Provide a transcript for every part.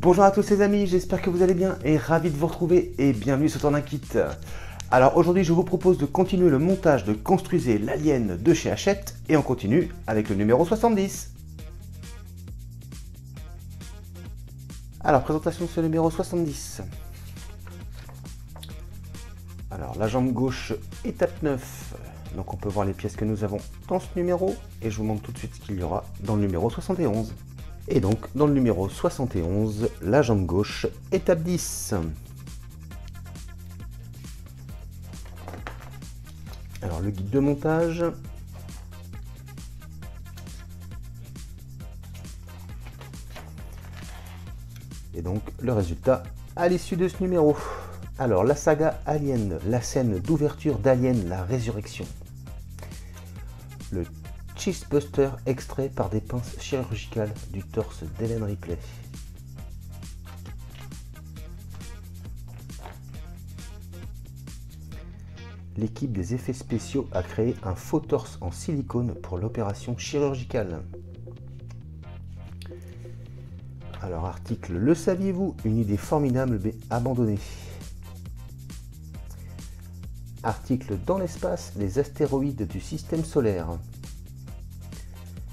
Bonjour à tous les amis, j'espère que vous allez bien et ravi de vous retrouver et bienvenue sur Tourne Kit. Alors aujourd'hui je vous propose de continuer le montage de Construisez l'Alien de chez Hachette et on continue avec le numéro 70. Alors présentation de ce numéro 70. Alors la jambe gauche étape 9, donc on peut voir les pièces que nous avons dans ce numéro et je vous montre tout de suite ce qu'il y aura dans le numéro 71. Et donc, dans le numéro 71, la jambe gauche, étape 10. Alors, le guide de montage. Et donc, le résultat à l'issue de ce numéro. Alors, la saga Alien, la scène d'ouverture d'Alien, la résurrection. Le Cheesebuster extrait par des pinces chirurgicales du torse d'Ellen Ripley. L'équipe des effets spéciaux a créé un faux torse en silicone pour l'opération chirurgicale. Alors article, le saviez-vous? Une idée formidable mais abandonnée. Article, dans l'espace, les astéroïdes du système solaire.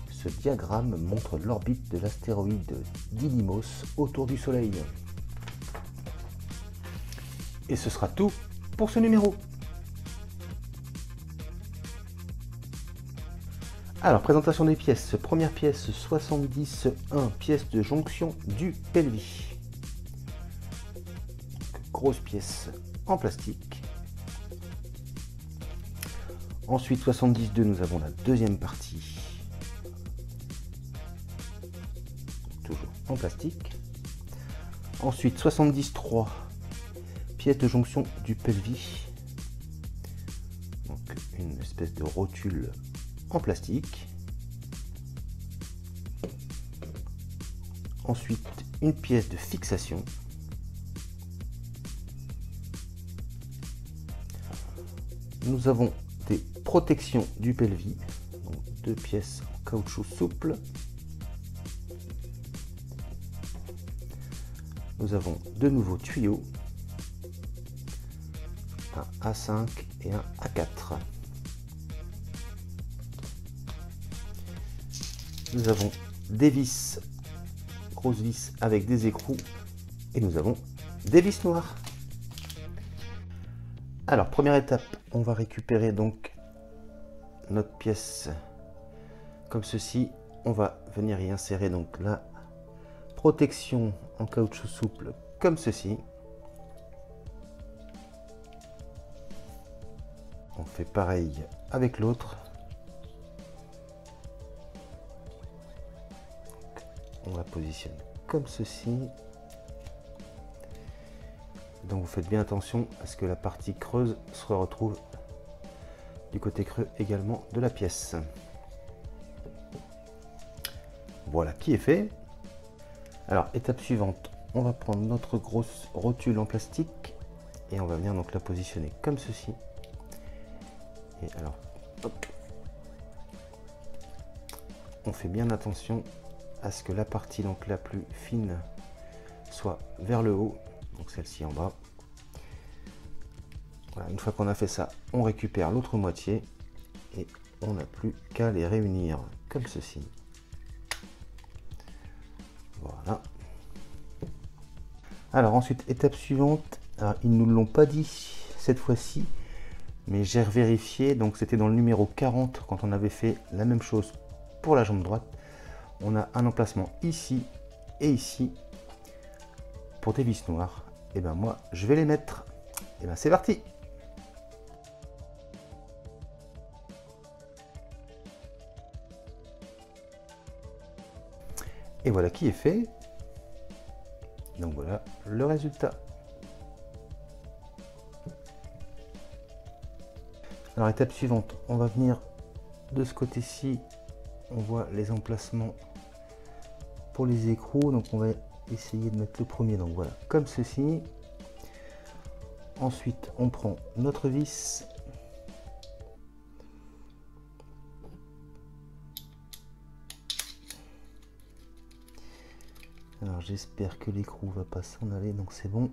Ce diagramme montre l'orbite de l'astéroïde Didymos autour du Soleil. Et ce sera tout pour ce numéro. Alors, présentation des pièces. Première pièce, 70-1, pièce de jonction du pelvis. Grosse pièce en plastique. Ensuite, 72, nous avons la deuxième partie. Toujours en plastique. Ensuite 73, pièce de jonction du pelvis, donc une espèce de rotule en plastique. Ensuite une pièce de fixation. Nous avons des protections du pelvis, donc deux pièces en caoutchouc souple. Nous avons deux nouveaux tuyaux, un A5 et un A4. Nous avons des vis, grosses vis avec des écrous, et nous avons des vis noires. Alors première étape, on va récupérer donc notre pièce comme ceci. On va venir y insérer donc la protection en caoutchouc souple comme ceci. On fait pareil avec l'autre. On la positionne comme ceci. Donc vous faites bien attention à ce que la partie creuse se retrouve du côté creux également de la pièce. Voilà qui est fait. Alors étape suivante, on va prendre notre grosse rotule en plastique et on va venir donc la positionner comme ceci. Et alors, hop, on fait bien attention à ce que la partie donc la plus fine soit vers le haut, donc celle-ci en bas. Voilà, une fois qu'on a fait ça, on récupère l'autre moitié et on n'a plus qu'à les réunir comme ceci. Voilà. Alors ensuite, étape suivante, alors, ils ne nous l'ont pas dit cette fois-ci, mais j'ai vérifié, donc c'était dans le numéro 40 quand on avait fait la même chose pour la jambe droite. On a un emplacement ici et ici pour des vis noires. Et ben moi je vais les mettre. Et ben c'est parti. Et voilà qui est fait. Donc voilà le résultat. Alors étape suivante, on va venir de ce côté-ci, on voit les emplacements pour les écrous, donc on va essayer de mettre le premier, donc voilà, comme ceci. Ensuite on prend notre vis, Alors j'espère que l'écrou va pas s'en aller, donc c'est bon.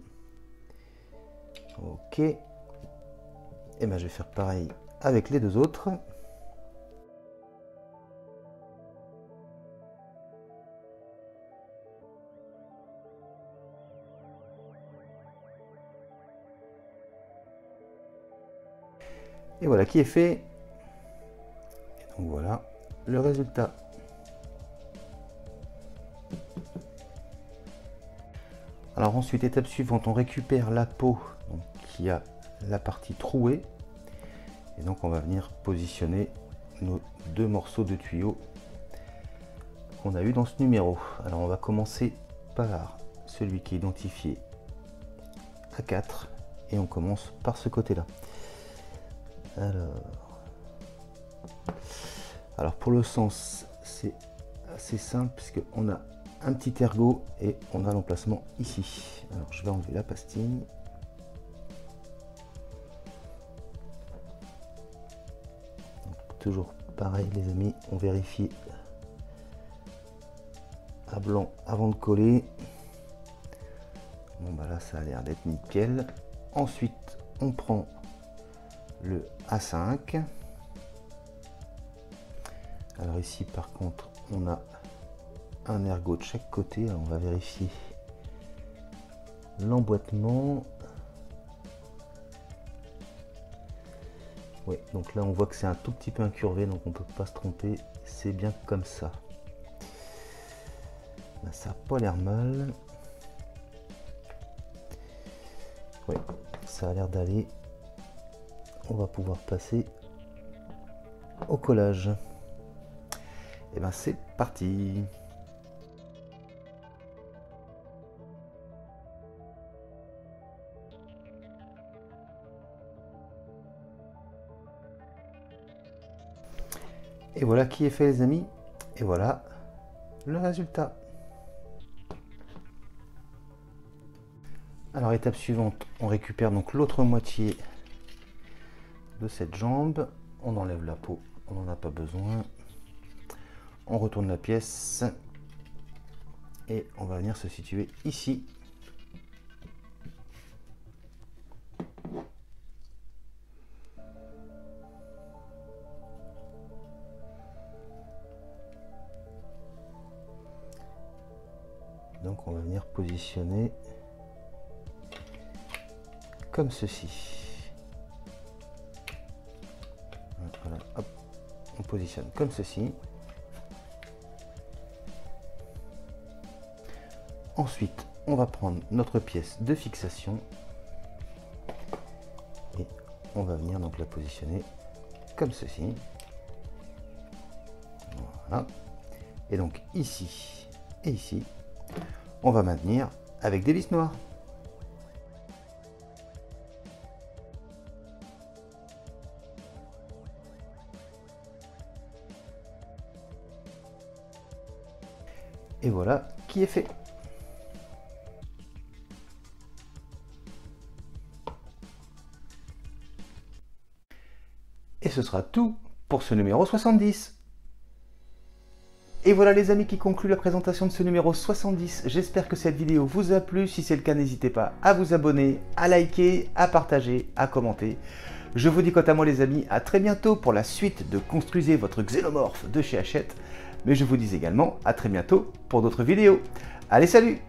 Ok. Et ben je vais faire pareil avec les deux autres. Et voilà qui est fait. Et donc voilà le résultat. Alors ensuite, étape suivante, on récupère la peau donc, qui a la partie trouée. Et donc on va venir positionner nos deux morceaux de tuyau qu'on a eu dans ce numéro. Alors on va commencer par celui qui est identifié à 4 et on commence par ce côté-là. Alors pour le sens, c'est assez simple puisqu'on a un petit ergot et on a l'emplacement ici. Alors je vais enlever la pastille. Donc, toujours pareil les amis, on vérifie à blanc avant de coller. Bon bah là ça a l'air d'être nickel. Ensuite on prend le A5. Alors ici par contre on a un ergot de chaque côté. Alors, on va vérifier l'emboîtement. Oui, donc là on voit que c'est un tout petit peu incurvé, donc on peut pas se tromper, c'est bien comme ça. Là, ça n'a pas l'air mal. Oui, ça a l'air d'aller. On va pouvoir passer au collage. Et ben c'est parti. Et voilà qui est fait les amis. Et voilà le résultat. Alors étape suivante, on récupère donc l'autre moitié de cette jambe. On enlève la peau, on n'en a pas besoin. On retourne la pièce et on va venir se situer ici. Donc on va venir positionner comme ceci. Voilà, hop, on positionne comme ceci. Ensuite, on va prendre notre pièce de fixation et on va venir donc la positionner comme ceci. Voilà. Et donc ici et ici, on va maintenir avec des vis noires. Et voilà qui est fait. Et ce sera tout pour ce numéro 70. Et voilà les amis qui conclut la présentation de ce numéro 70. J'espère que cette vidéo vous a plu. Si c'est le cas, n'hésitez pas à vous abonner, à liker, à partager, à commenter. Je vous dis quant à moi les amis, à très bientôt pour la suite de Construisez votre xénomorphe de chez Hachette. Mais je vous dis également à très bientôt pour d'autres vidéos. Allez, salut!